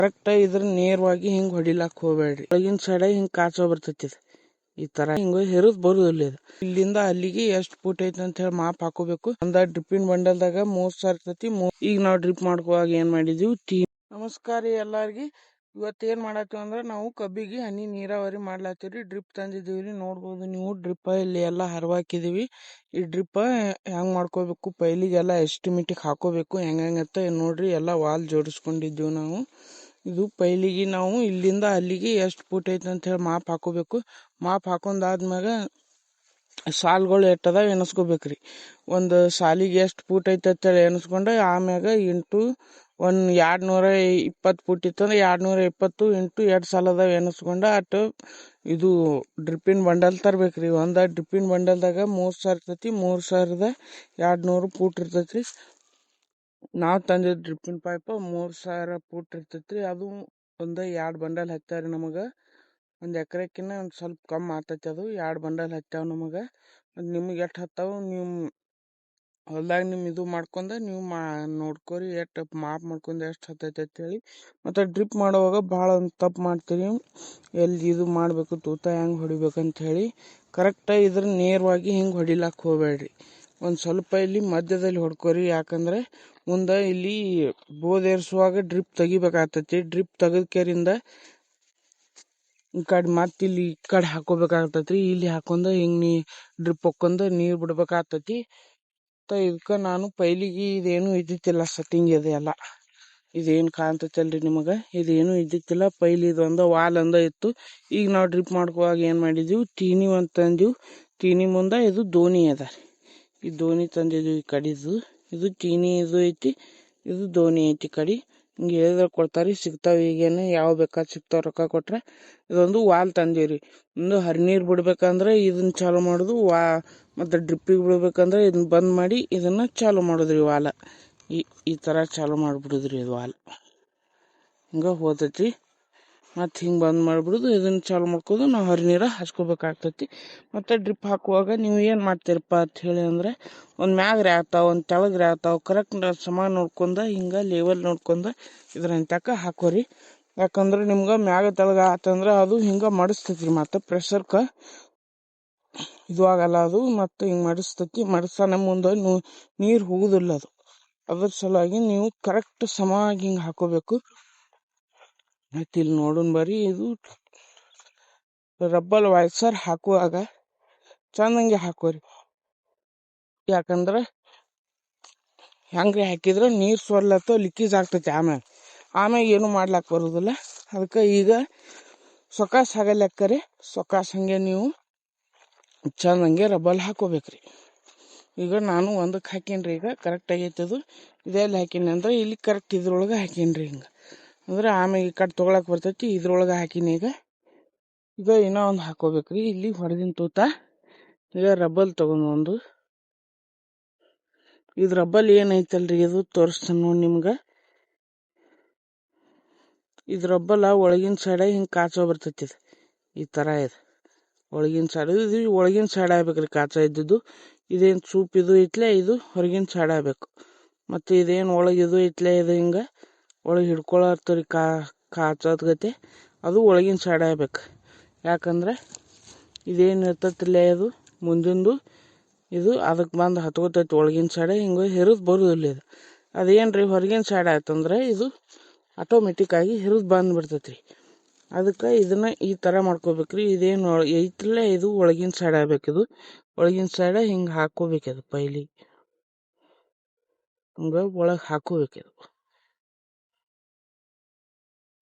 Correct ಇದ್ರ ನೇರವಾಗಿ ಹಿಂಗ್ ಹೊಡಿಲಾಕ್ ಹೋಗ್ಬೇಡ್ರಿ. ಒಳಗಿನ ಸೈಡ್ ಹಿಂಗ್ ಕಾಚೋ ಬರ್ತೈತಿ. ಈ ತರ ಹಿಂಗ ಹೆರದ್ ಬರುದಿಲ್ಲ ಇದು. ಇಲ್ಲಿಂದ ಅಲ್ಲಿಗೆ ಎಷ್ಟು ಫೂಟ್ ಐತಿ ಅಂತ ಹೇಳಿ ಮಾಪ್ ಹಾಕೋಬೇಕು. ಒಂದ ಡ್ರಿಪ್ಪಿನ ಬಂಡಲ್ದಾಗ 3 ಇರ್ತೈತಿ. ಈಗ ನಾವು ಡ್ರಿಪ್ ಮಾಡ್ಕೋವಾಗ ಏನ್ ಮಾಡಿದೀವಿ ನಮಸ್ಕಾರ ಎಲ್ಲಾರ್ಗಿ. ಇವತ್ತು ಏನ್ ಮಾಡತ್ತೀವಿ ಅಂದ್ರ ನಾವು ಕಬ್ಬಿಗೆ ಹನಿ ನೀರಾವರಿ ಮಾಡ್ಲಾತೀವ್ರಿ. ಡ್ರಿಪ್ ತಂದಿದೀವ್ರಿ, ನೋಡ್ಬೋದು ನೀವು. ಡ್ರಿಪ್ ಇಲ್ಲಿ ಎಲ್ಲಾ ಹರವಾಕಿದೀವಿ. ಈ ಡ್ರಿಪ್ ಹೆಂಗ್ ಮಾಡ್ಕೋಬೇಕು, ಪೈಲಿಗೆಲ್ಲ ಎಸ್ಟಿಮೇಟಿಕ್ ಹಾಕೋಬೇಕು ಹೆಂಗಂತ ನೋಡ್ರಿ. ಎಲ್ಲಾ ವಾಲ್ ಜೋಡಿಸ್ಕೊಂಡಿದ್ದೀವಿ ನಾವು. ಇದು ಪೈಲಿಗೆ ನಾವು ಇಲ್ಲಿಂದ ಅಲ್ಲಿಗೆ ಎಷ್ಟು ಫೂಟ್ ಐತಿ ಅಂತ ಹೇಳಿ ಮಾಪ್ ಹಾಕೋಬೇಕು. ಮಾಪ್ ಹಾಕೊಂಡಾದ್ಮ್ಯಾಗ ಸಾಲ್ಗಳು ಎಟ್ಟದಾವ ಎನಸ್ಕೋಬೇಕ್ರಿ. ಒಂದು ಸಾಲಿಗೆ ಎಷ್ಟು ಫೂಟ್ ಐತಿ ಅಂತೇಳಿ ಎನಸ್ಕೊಂಡು ಆಮ್ಯಾಗ ಇಂಟು 220 ಫೂಟ್ ಇತ್ತಂದ್ರೆ 220 ಇಂಟು 2 ಸಾಲ ಅದಾವ ಎನಸ್ಕೊಂಡು ಅಟ್ಟು ಇದು ಡ್ರಿಪ್ಪಿನ ಬಂಡಲ್ ತರ್ಬೇಕ್ರಿ. ಒಂದ ಡ್ರಿಪ್ಪಿನ ಬಂಡಲ್ದಾಗ 3 ಇರ್ತೈತಿ. 3200 ಫೂಟ್ ಇರ್ತೈತ್ರಿ. ನಾವು ತಂದಿದ್ ಡ್ರಿಪ್ಪಿನ ಪೈಪ್ 3000 ಫೂಟ್ ಇರ್ತೈತ್ರಿ. ಅದು ಒಂದ 2 ಬಂಡಲ್ ಹಚ್ಚಾರಿ ನಮಗ. ಒಂದ್ ಎಕರೆಕಿನ್ನ ಒಂದ್ ಸ್ವಲ್ಪ ಕಮ್ಮಿ ಆಗ್ತೈತಿ. ಅದು 2 ಬಂಡಲ್ ಹಚ್ಚಾವ ನಮಗ. ನಿಮ್ಗೆ ಎಷ್ಟು ಹತ್ತಾವ ನೀವು ಹೊಲ್ದಾಗ ನಿಮ್ ಇದು ಮಾಡ್ಕೊಂಡ ನೀವು ನೋಡ್ಕೋರಿ. ಎಷ್ಟು ಮಾಪ್ ಮಾಡ್ಕೊಂಡು ಎಷ್ಟು ಹತ್ತೈತಿ ಅಂತೇಳಿ. ಮತ್ತೆ ಡ್ರಿಪ್ ಮಾಡುವಾಗ ಭಾಳ ಒಂದು ತಪ್ಪು ಮಾಡ್ತೀರಿ. ಎಲ್ಲಿ ಇದು ಮಾಡ್ಬೇಕು, ತೂತ ಹೆಂಗ್ ಹೊಡಿಬೇಕಂತ ಹೇಳಿ ಕರೆಕ್ಟ್ ಇದ್ರ ನೇರವಾಗಿ ಹಿಂಗ್ ಹೊಡಿಲಾಕ್ ಹೋಗ್ಬೇಡ್ರಿ. ಒಂದ್ ಸ್ವಲ್ಪ ಇಲ್ಲಿ ಮಧ್ಯದಲ್ಲಿ ಹೊಡ್ಕೋರಿ. ಯಾಕಂದ್ರೆ ಮುಂದೆ ಇಲ್ಲಿ ಬೋದೇರ್ಸುವಾಗ ಡ್ರಿಪ್ ತೆಗಿಬೇಕಾಗ್ತೈತಿ. ಡ್ರಿಪ್ ತೆಗದ್ಕೇರಿಂದ ಈ ಕಡೆ ಮತ್ತೆ ಇಲ್ಲಿ ಈ ಕಡೆ ಹಾಕೋಬೇಕಾಗ್ತೈತ್ರಿ. ಇಲ್ಲಿ ಹಾಕೊಂಡ ಹಿಂಗ್ ಡ್ರಿಪ್ ಹೊಕ್ಕೊಂಡ ನೀರ್ ಬಿಡ್ಬೇಕಾಗ್ತೈತಿ. ಇದಕ್ಕ ನಾನು ಪೈಲಿಗೆ ಇದೇನು ಇದ್ದಿತ್ತಿಲ್ಲ ಸೆಟ್ಟಿಂಗ್ ಇದೆಲ್ಲ. ಇದೇನ್ ಕಾಣ್ತೈತಲ್ರಿ ನಿಮಗ, ಇದೇನು ಇದ್ದಿತ್ತಿಲ್ಲ. ಪೈಲಿ ಇದೊಂದ ವಾಲ್ ಅಂದ ಇತ್ತು. ಈಗ ನಾವು ಡ್ರಿಪ್ ಮಾಡ್ಕೋವಾಗ ಏನ್ ಮಾಡಿದೀವಿ, ತೀನಿ ಒಂದ್ ತಂದಿವ್. ತೀನಿ ಮುಂದ ಇದು ದೋಣಿ ಅದ. ಈ ದೋಣಿ ತಂದಿದ್ವಿ ಈ ಕಡಿದು. ಇದು ತೀನಿ ಇದು ಐತಿ, ಇದು ದೋಣಿ ಐತಿ ಕಡಿ. ಹಿಂಗೆ ಹೇಳಿದ್ರೆ ಕೊಡ್ತಾರಿ, ಸಿಗ್ತಾವ. ಈಗೇನು ಯಾವ ಬೇಕಾದ್ ಸಿಗ್ತಾವ ರೊಕ್ಕ ಕೊಟ್ರೆ. ಇದೊಂದು ವಾಲ್ ತಂದೀವ್ರಿ. ಒಂದು ಹರಿನೀರ್ ಬಿಡ್ಬೇಕಂದ್ರೆ ಇದನ್ನ ಚಾಲು ಮಾಡುದು. ಮತ್ತೆ ಡ್ರಿಪ್ಪಿಗೆ ಬಿಡ್ಬೇಕಂದ್ರೆ ಇದನ್ನ ಬಂದ್ ಮಾಡಿ ಇದನ್ನ ಚಾಲು ಮಾಡುದ್ರಿ ವಾಲ. ಈ ತರ ಚಾಲು ಮಾಡ್ಬಿಡುದ್ರಿ ಇದು ವಾಲ್. ಹಿಂಗ ಹೋತೈತಿ. ಮತ್ತೆ ಹಿಂಗೆ ಬಂದ್ ಮಾಡ್ಬಿಡುದು. ಇದನ್ನ ಚಾಲು ಮಾಡ್ಕೋದು. ನಾವು ಹರಿನೀರ ಹಚ್ಕೋಬೇಕಾಗ್ತೈತಿ. ಮತ್ತೆ ಡ್ರಿಪ್ ಹಾಕುವಾಗ ನೀವು ಏನು ಮಾಡ್ತೀರಪ್ಪ ಅಂತ ಹೇಳಿ ಅಂದ್ರೆ, ಒಂದು ಮ್ಯಾಗ್ರೆ ಆಗ್ತಾವ, ಒಂದು ತೆಳಗ್ರೆ ಆಗ್ತಾವ. ಕರೆಕ್ಟ್ ಸಮ ನೋಡ್ಕೊಂಡ ಹಿಂಗೆ ಲೆವೆಲ್ ನೋಡ್ಕೊಂಡ ಇದ್ರಂತಕ ಹಾಕೋರಿ. ಯಾಕಂದ್ರೆ ನಿಮ್ಗೆ ಮ್ಯಾಗ ತೆಳಗ ಆತಂದ್ರೆ ಅದು ಹಿಂಗೆ ಮಡಿಸ್ತೈತಿ. ಮತ್ತೆ ಪ್ರೆಷರ್ಕ ಇದು ಆಗಲ್ಲ ಅದು. ಮತ್ತೆ ಹಿಂಗೆ ಮಡಿಸ್ತೈತಿ. ಮಡಿಸೋಣ ಮುಂದೆ ನೀರು ಹೋಗುದಿಲ್ಲ ಅದು. ಅದ್ರ ಸಲುವಾಗಿ ನೀವು ಕರೆಕ್ಟ್ ಸಮವಾಗಿ ಹಿಂಗೆ ಹಾಕೋಬೇಕು. ಮತ್ತೆ ಇಲ್ಲಿ ನೋಡೋಣ ಬರ್ರಿ. ಇದು ರಬ್ಬಲ್ ವೈಸರ್ ಹಾಕುವಾಗ ಚಂದಂಗೆ ಹಾಕೋರಿ. ಯಾಕಂದ್ರೆ ಹೆಂಗ್ರಿ ಹಾಕಿದ್ರೆ ನೀರು ಸೊರ್ಲತ್ತ ಲಿಕ್ಕೇಜ್ ಆಗ್ತೈತಿ. ಆಮ್ಯಾಗ ಏನು ಮಾಡ್ಲಾಕ್ ಬರುದಿಲ್ಲ. ಅದಕ್ಕೆ ಈಗ ಸೊಕಾಸ್ ಆಗಲೆಕ್ಕರೆ ಸೊಕಾಸ್ ಹಂಗೆ ನೀವು ಚಂದಂಗೆ ರಬ್ಬಲ್ ಹಾಕೋಬೇಕ್ರಿ. ಈಗ ನಾನು ಒಂದಕ್ಕೆ ಹಾಕೀನ್ರಿ. ಈಗ ಕರೆಕ್ಟ್ ಆಗೈತೆ ಅದು. ಇದೆಲ್ಲಿ ಹಾಕೀನಿ ಅಂದ್ರೆ ಇಲ್ಲಿ ಕರೆಕ್ಟ್ ಇದ್ರೊಳಗೆ ಹಾಕೀನ್ರಿ. ಹಿಂಗೆ ಅಂದ್ರೆ ಆಮ್ಯಾಗ ಈ ಕಡೆ ತೊಗೊಳಕ್ ಬರ್ತೈತಿ. ಇದ್ರೊಳಗೆ ಹಾಕೀನಿ. ಈಗ ಇನ್ನೂ ಒಂದು ಹಾಕೋಬೇಕ್ರಿ. ಇಲ್ಲಿ ಹೊರಗಿನ ತೂತ. ಈಗ ರಬ್ಬಲ್ ತಗೊಂಡು ಇದು ರಬ್ಬಲ್ ಏನೈತಲ್ರಿ, ಇದು ತೋರಿಸ್ತಾನೆ ನೋಡಿ ನಿಮ್ಗೆ. ಇದು ರಬ್ಬಲ ಒಳಗಿನ ಸೈಡ್ ಹಿಂಗೆ ಕಾಚೋ ಬರ್ತೈತಿ. ಈ ತರ ಇದೆ ಒಳಗಿನ ಸೈಡ್. ಇದು ಒಳಗಿನ ಸೈಡ್ ಆಗ್ಬೇಕ್ರಿ ಕಾಚ ಇದ್ದಿದ್ದು. ಇದೇನು ಸೂಪ್ ಇದು ಐತ್ಲೆ, ಇದು ಹೊರಗಿನ ಸೈಡ್ ಆಗ್ಬೇಕು. ಮತ್ತೆ ಇದೇನು ಒಳಗೆ ಇದು ಐತ್ಲೆ, ಇದು ಹಿಂಗೆ ಒಳಗೆ ಹಿಡ್ಕೊಳತ್ತರಿ ಕಾಚೋದ್ ಗತೆ, ಅದು ಒಳಗಿನ ಸೈಡ್ ಆಗ್ಬೇಕು. ಯಾಕಂದ್ರೆ ಇದೇನು ಇರ್ತೈತಿಲ್ಲ, ಇದು ಮುಂದಿಂದು ಇದು ಅದಕ್ಕೆ ಬಂದು ಹತ್ಕೋತೈತಿ ಒಳಗಿನ ಸೈಡ್. ಹಿಂಗೆ ಹೆರದ್ ಬರುದಿಲ್ಲ ಇದು. ಅದೇನ್ರಿ ಹೊರಗಿನ ಸೈಡ್ ಆಯ್ತಂದ್ರೆ ಇದು ಆಟೋಮೆಟಿಕ್ ಆಗಿ ಹೆರದ್ ಬಂದ್ಬಿಡ್ತೈತ್ರಿ. ಅದಕ್ಕೆ ಇದನ್ನ ಈ ತರ ಮಾಡ್ಕೋಬೇಕ್ರಿ. ಇದೇನು ಐತಿಲ್ಲ, ಇದು ಒಳಗಿನ ಸೈಡ್ ಆಗ್ಬೇಕು. ಇದು ಒಳಗಿನ ಸೈಡ್ ಹಿಂಗೆ ಹಾಕೋಬೇಕದು. ಪೈಲಿ ಹಿಂಗ ಒಳಗೆ ಹಾಕೋಬೇಕದು.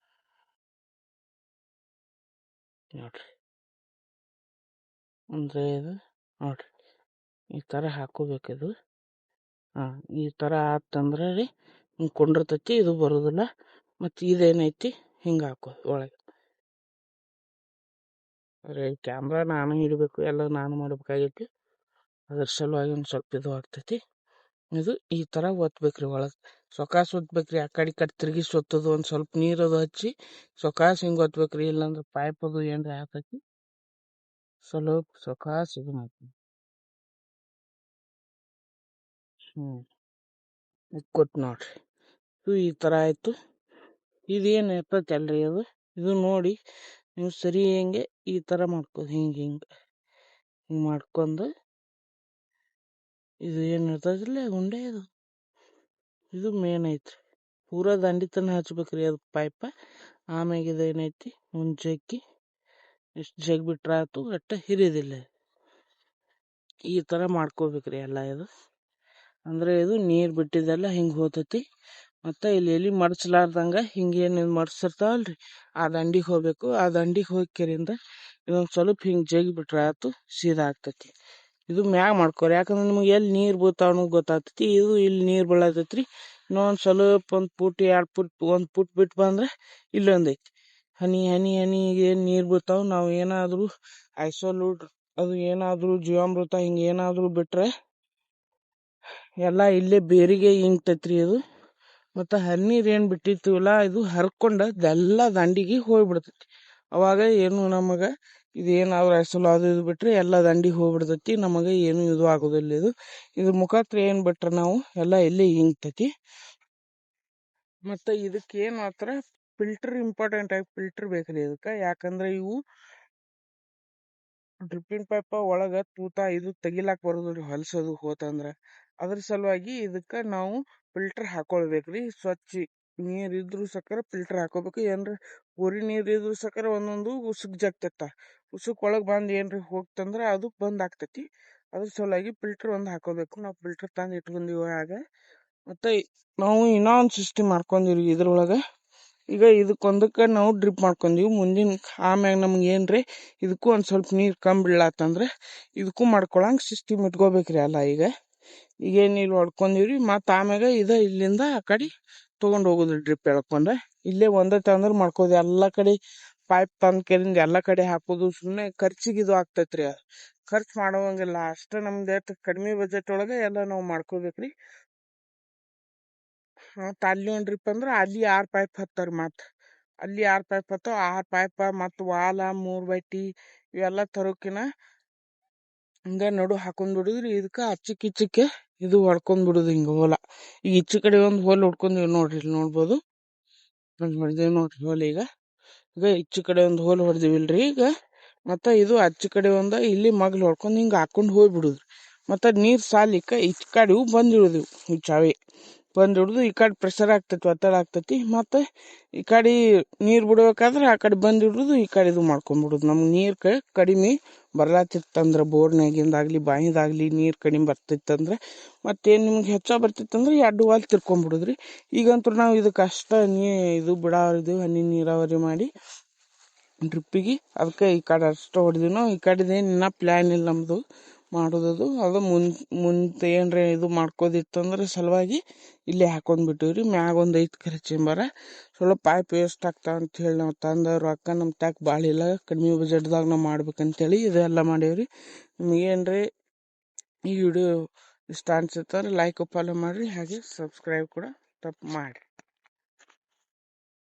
ನೋಡ್ರಿ ಅಂದ್ರೆ ಇದು ನೋಡ್ರಿ ಈ ತರ ಹಾಕೋಬೇಕದು. ಈ ತರ ಆತಂದ್ರೆ ರೀ ಹಿಂಗೆ ಕೊಂಡಿರ್ತೈತಿ. ಇದು ಬರುದಿಲ್ಲ. ಮತ್ತೆ ಇದೇನೈತಿ ಹಿಂಗೆ ಹಾಕೋದು ಒಳಗೆ. ಅರೆ ಕ್ಯಾಮ್ರಾ ನಾನು ಹಿಡಬೇಕು, ಎಲ್ಲ ನಾನು ಮಾಡ್ಬೇಕಾಗೈತಿ. ಅದ್ರ ಸಲುವಾಗಿ ಒಂದು ಸ್ವಲ್ಪ ಇದು ಆಗ್ತೈತಿ. ಇದು ಈ ತರ ಒತ್ಬೇಕ್ರಿ ಒಳಗೆ. ಸೊಕಾಸ್ ಒತ್ಬೇಕ್ರಿ. ಆ ಕಡೆ ತಿರುಗಿ ಒತ್ತದು. ಒಂದು ಸ್ವಲ್ಪ ನೀರದು ಹಚ್ಚಿ ಸೊಕಾಸ್ ಹಿಂಗೆ ಒತ್ಬೇಕ್ರಿ. ಇಲ್ಲಾಂದ್ರೆ ಪೈಪ್ ಅದು ಏನ್ರಿ ಆಗ್ತೈತಿ. ಸ್ವಲ್ಪ ಸೊಕಾಸ್ ಇದು ಮಾಡ್ತೀನಿ. ಕೊಟ್ಟು ನೋಡ್ರಿ. ಇದು ಈ ತರ ಆಯ್ತು. ಇದೇನು ಇರ್ತೈತಲ್ರಿ ಅದು ಇದು ನೋಡಿ ನೀವು ಸರಿ ಹೆಂಗೆ ಈ ಥರ ಮಾಡ್ಕೋದು ಹಿಂಗೆ ಮಾಡ್ಕೊಂಡು ಇದು ಏನು ಇರ್ತೈತಿಲ್ಲ ಗುಂಡೆ ಇದು ಮೇನ್ ಐತ್ರಿ. ಪೂರಾ ದಂಡಿ ತನಕ ಹಚ್ಬೇಕ್ರಿ ಅದು ಪೈಪ. ಆಮ್ಯಾಗ ಇದು ಏನೈತಿ ಒಂದು ಜಗ್ಗಿ ಇಷ್ಟು ಜಗ್ ಬಿಟ್ರೆ ಆಯ್ತು, ಒಟ್ಟು ಹಿರಿಯೋದಿಲ್ಲ. ಈ ಥರ ಮಾಡ್ಕೋಬೇಕ್ರಿ ಎಲ್ಲ ಇದು. ಅಂದರೆ ಇದು ನೀರು ಬಿಟ್ಟಿದ್ದೆಲ್ಲ ಹಿಂಗೆ ಹೋಗ್ತೈತಿ. ಮತ್ತು ಇಲ್ಲಿ ಎಲ್ಲಿ ಮಡ್ಚಲಾರ್ದಂಗೆ ಹಿಂಗೇನು ಮಡ್ಸಿರ್ತಾವಲ್ರಿ ಆ ದಂಡಿಗೆ ಹೋಗ್ಬೇಕು. ಆ ದಂಡಿಗೆ ಹೋಗಿ ಕೆರಿಂದ ಇದೊಂದು ಸ್ವಲ್ಪ ಹಿಂಗೆ ಜಗಿ ಬಿಟ್ರೆ ಆಯ್ತು, ಸೀದಾ ಆಗ್ತೈತಿ. ಇದು ಮ್ಯಾಗ ಮಾಡ್ಕೋರಿ, ಯಾಕಂದ್ರೆ ನಿಮ್ಗೆ ಎಲ್ಲಿ ನೀರು ಬೀಳ್ತಾವನು ಗೊತ್ತಾಗ್ತೈತಿ. ಇದು ಇಲ್ಲಿ ನೀರು ಬೀಳತೈತ್ರಿ, ಇನ್ನೊಂದು ಸ್ವಲ್ಪ 1 ಫುಟ್ 2 ಫುಟ್ 1 ಫುಟ್ ಬಿಟ್ಟು ಬಂದ್ರೆ ಇಲ್ಲೊಂದೈತಿ. ಹನಿ ಹನಿ ಹನಿ ಏನು ನೀರು ಬೀಳ್ತಾವೆ. ನಾವು ಏನಾದರೂ ಐಸೋಲೂಟ್ ಅದು ಏನಾದರೂ ಜೀವಾಮೃತ ಹಿಂಗೆ ಏನಾದರೂ ಬಿಟ್ಟರೆ ಎಲ್ಲ ಇಲ್ಲೇ ಬೇರಿಗೆ ಇಂಗ್ತೈತ್ರಿ ಅದು. ಮತ್ತು ಹನ್ನೀರು ಏನು ಬಿಟ್ಟಿರ್ತೀವಲ್ಲ ಇದು ಹರ್ಕೊಂಡು ಅದೆಲ್ಲ ದಂಡಿಗೆ ಹೋಗ್ಬಿಡ್ತೈತಿ. ಅವಾಗ ಏನು ನಮಗೆ ಇದೇನಾದ್ರು ಐಸೋಲ್ ಅದು ಇದು ಬಿಟ್ಟರೆ ಎಲ್ಲ ದಂಡಿಗೆ ಹೋಗ್ಬಿಡ್ತೈತಿ. ನಮಗೆ ಏನು ಇದು ಆಗೋದಿಲ್ಲ. ಇದ್ರ ಮುಖಾಂತರ ಏನು ಬಿಟ್ರೆ ನಾವು ಎಲ್ಲ ಇಲ್ಲೇ ಇಂಗ್ತೈತಿ. ಮತ್ತು ಇದಕ್ಕೆ ಏನು ಮಾತ್ರ ಫಿಲ್ಟರ್ ಇಂಪಾರ್ಟೆಂಟ್ ಆಗಿ ಫಿಲ್ಟರ್ ಬೇಕ್ರಿ ಇದಕ್ಕೆ. ಯಾಕಂದ್ರೆ ಇವು ಡ್ರಿಪ್ಪಿಂಗ್ ಪೈಪ ಒಳಗೆ ತೂತ ಇದು ತೆಗಿಲಾಕ ಬರೋದಿಲ್ಲ ಹೊಲಸೋದು ಹೋತಂದ್ರೆ. ಅದ್ರ ಸಲುವಾಗಿ ಇದಕ್ಕೆ ನಾವು ಫಿಲ್ಟರ್ ಹಾಕೊಳ್ಬೇಕ್ರಿ. ಸ್ವಚ್ಛ ನೀರು ಇದ್ರೂ ಸಕ್ಕರ ಫಿಲ್ಟರ್ ಹಾಕೋಬೇಕು. ಏನ್ರ ಉರಿ ನೀರು ಇದ್ರೂ ಸಕ್ಕರ ಒಂದೊಂದು ಉಸುಕ್ ಜಗ್ತೈತ. ಉಸುಕ್ ಒಳಗೆ ಬಂದು ಏನ್ರಿ ಹೋಗ್ತಂದ್ರೆ ಅದು ಬಂದ್ ಆಗ್ತೈತಿ. ಅದ್ರ ಸಲುವಾಗಿ ಫಿಲ್ಟರ್ ಒಂದು ಹಾಕೋಬೇಕು. ನಾವು ಫಿಲ್ಟರ್ ತಂದು ಇಟ್ಕೊಂಡಿವಿ ಆಗ. ಮತ್ತು ನಾವು ಇನ್ನೊಂದು ಸಿಸ್ಟಮ್ ಮಾಡ್ಕೊಂಡಿವಿ ಇದ್ರೊಳಗೆ. ಈಗ ಇದಕ್ಕೊಂದಕ್ಕೆ ನಾವು ಡ್ರಿಪ್ ಮಾಡ್ಕೊಂಡೀವಿ. ಮುಂದಿನ ಆಮ್ಯಾಗ ನಮ್ಗೆ ಏನ್ರಿ ಇದಕ್ಕೂ ಒಂದು ಸ್ವಲ್ಪ ನೀರು ಕಮ್ಮಿ ಬೀಳತ್ತಂದ್ರೆ ಇದಕ್ಕೂ ಮಾಡ್ಕೊಳಂಗೆ ಸಿಸ್ಟಮ್ ಇಟ್ಕೋಬೇಕ್ರಿ ಎಲ್ಲ. ಈಗೇನು ಇಲ್ಲಿ ಹೊಡ್ಕೊಂಡಿವ್ರಿ, ಮತ್ತು ಆಮ್ಯಾಗ ಇಲ್ಲಿಂದ ಆ ಕಡೆ ತೊಗೊಂಡು ಹೋಗೋದು ಡ್ರಿಪ್ ಎಳ್ಕೊಂಡು. ಇಲ್ಲೇ ಒಂದೇ ತಂದ್ರೆ ಮಾಡ್ಕೋದು. ಎಲ್ಲ ಕಡೆ ಪೈಪ್ ತಂದು ಕೆರಿಂದ ಎಲ್ಲ ಕಡೆ ಹಾಕೋದು ಸುಮ್ಮನೆ ಖರ್ಚಿಗೆ ಇದು ಆಗ್ತೈತ್ರಿ. ಖರ್ಚು ಮಾಡೋವಂಗಿಲ್ಲ. ಅಷ್ಟೇ ನಮ್ದು ಎಷ್ಟು ಕಡಿಮೆ ಬಜೆಟ್ ಒಳಗೆ ಎಲ್ಲ ನಾವು ಮಾಡ್ಕೋಬೇಕ್ರಿ. ಮತ್ತು ಅಲ್ಲಿ ಒಂದು ಡ್ರಿಪ್ ಅಂದ್ರೆ ಅಲ್ಲಿ 6 ಪೈಪ್ ಹತ್ತಾರೆ. ಮತ್ತು ಅಲ್ಲಿ 6 ಪೈಪ್ ಹತ್ತೋ 6 ಪೈಪ ಮತ್ತು ವಾಲ 3 ಬಟ್ಟಿ ಇವೆಲ್ಲ ತರೋಕಿನ ಹಿಂಗೆ ನಡು ಹಾಕೊಂಡ್ ಬಿಡುದ್ರಿ. ಇದಕ್ಕೆ ಅಚ್ಚಕ್ಕೆ ಇದು ಹೊಡ್ಕೊಂಡ್ ಬಿಡುದು ಹಿಂಗೆ ಹೊಲ. ಈಗ ಈಚೆ ಕಡೆ ಒಂದು ಹೋಲ್ ಹೊಡ್ಕೊಂಡಿವಿ ನೋಡ್ರಿ, ಇಲ್ಲಿ ನೋಡ್ಬೋದು. ಹೊಡೆದೇವಿ ನೋಡ್ರಿ ಹೋಲ್. ಈಗ ಈಚೆ ಕಡೆ ಒಂದು ಹೋಲ್ ಹೊಡೆದಿವಿಲ್ರಿ ಈಗ. ಮತ್ತು ಇದು ಆಚೆ ಕಡೆ ಒಂದು ಇಲ್ಲಿ ಮಗ್ಲು ಹೊಡ್ಕೊಂಡು ಹಿಂಗೆ ಹಾಕೊಂಡು ಹೋಗ್ಬಿಡುದ್ರಿ. ಮತ್ತು ನೀರು ಸಾಲಿಕ್ಕೆ ಈಚೆ ಕಡೆ ಬಂದಿಡುದು ಈ ಚಾವಿ ಬಂದು ಹಿಡ್ದು ಈ ಕಡೆ ಪ್ರೆಷರ್ ಆಗ್ತೈತಿ, ಒತ್ತಡ ಆಗ್ತೈತಿ. ಮತ್ತು ಈ ಕಡೆ ನೀರು ಬಿಡ್ಬೇಕಾದ್ರೆ ಆ ಕಡೆ ಬಂದು ಹಿಡಿದು ಈ ಕಡೆ ಇದು ಮಾಡ್ಕೊಂಡ್ಬಿಡುದು. ನಮ್ಗೆ ನೀರು ಕಡಿಮೆ ಬರ್ಲಾತಿತ್ತಂದ್ರೆ ಬೋರ್ನಾಗಿಂದಾಗಲಿ ಬಾವಿದಾಗಲಿ ನೀರು ಕಡಿಮೆ ಬರ್ತಿತ್ತಂದ್ರೆ ಮತ್ತೇನು ನಿಮ್ಗೆ ಹೆಚ್ಚ ಬರ್ತಿತ್ತಂದ್ರೆ 2 ವಾಲ್ ತಿರ್ಕೊಂಡ್ಬಿಡುದ್ರಿ. ಈಗಂತೂ ನಾವು ಇದಕ್ಕೆ ಅಷ್ಟ ಇದು ಬಿಡಾವರಿದು ಹನಿ ನೀರಾವರಿ ಮಾಡಿ ಡ್ರಿಪ್ಪಿಗೆ. ಅದಕ್ಕೆ ಈ ಕಡೆ ಅಷ್ಟು ಹೊಡೆದಿವಿ ನಾವು. ಈ ಕಡೆದೇನು ಇನ್ನೂ ಪ್ಲ್ಯಾನ್ ಇಲ್ಲ ನಮ್ಮದು ಮಾಡೋದದು. ಅದು ಮುಂದೆ ಏನ್ರಿ ಇದು ಮಾಡ್ಕೋದಿತ್ತಂದ್ರೆ ಸಲುವಾಗಿ ಇಲ್ಲೇ ಹಾಕೊಂಡ್ಬಿಟ್ಟಿವ್ರಿ. ಮ್ಯಾಗ ಒಂದು 5 ಕರೆ ಚೇಂಬರ. ಸ್ವಲ್ಪ ಪೈಪ್ ವೇಸ್ಟ್ ಆಗ್ತಾವ ಅಂಥೇಳಿ ನಾವು ತಂದ ರೊಕ್ಕ ನಮ್ಮ ತಾಕ ಭಾಳ ಇಲ್ಲ, ಕಡಿಮೆ ಬಜೆಟ್ದಾಗ ನಾವು ಮಾಡ್ಬೇಕಂತೇಳಿ ಇದೆಲ್ಲ ಮಾಡೇವ್ರಿ. ನಿಮಗೇನ್ರಿ ಈ ವಿಡಿಯೋ ಇಷ್ಟ ಅನ್ಸುತ್ತಾರೆ ಲೈಕ್ ಫಾಲೋ ಮಾಡಿರಿ, ಹಾಗೆ ಸಬ್ಸ್ಕ್ರೈಬ್ ಕೂಡ ತಪ್ಪು ಮಾಡಿರಿ.